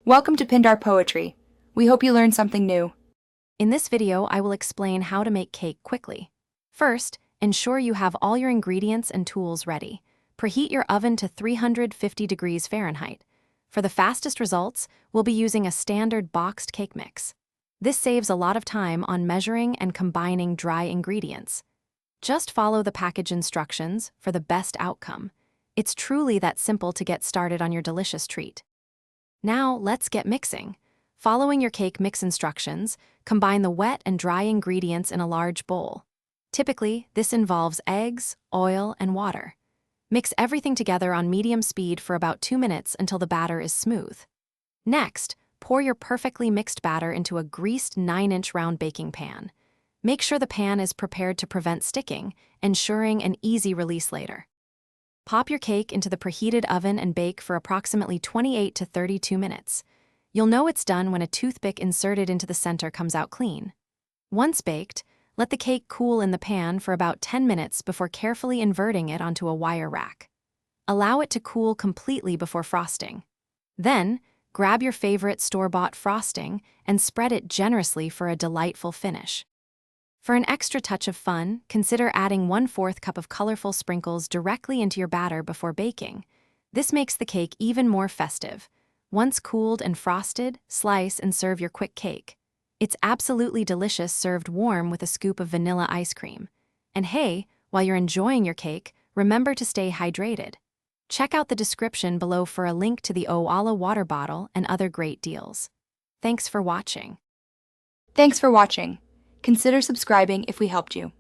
Welcome to Pindar Poetry. We hope you learned something new. In this video, I will explain how to make cake quickly. First, ensure you have all your ingredients and tools ready. Preheat your oven to 350 degrees Fahrenheit. For the fastest results, we'll be using a standard boxed cake mix. This saves a lot of time on measuring and combining dry ingredients. Just follow the package instructions for the best outcome. It's truly that simple to get started on your delicious treat. Now, let's get mixing. Following your cake mix instructions, combine the wet and dry ingredients in a large bowl. Typically, this involves eggs, oil, and water. Mix everything together on medium speed for about 2 minutes until the batter is smooth. Next, pour your perfectly mixed batter into a greased 9-inch round baking pan. Make sure the pan is prepared to prevent sticking, ensuring an easy release later. Pop your cake into the preheated oven and bake for approximately 28 to 32 minutes. You'll know it's done when a toothpick inserted into the center comes out clean. Once baked, let the cake cool in the pan for about 10 minutes before carefully inverting it onto a wire rack. Allow it to cool completely before frosting. Then, grab your favorite store-bought frosting and spread it generously for a delightful finish. For an extra touch of fun, consider adding 1/4 cup of colorful sprinkles directly into your batter before baking. This makes the cake even more festive. Once cooled and frosted, slice and serve your quick cake. It's absolutely delicious served warm with a scoop of vanilla ice cream. And hey, while you're enjoying your cake, remember to stay hydrated. Check out the description below for a link to the Owala water bottle and other great deals. Thanks for watching. Thanks for watching. Consider subscribing if we helped you.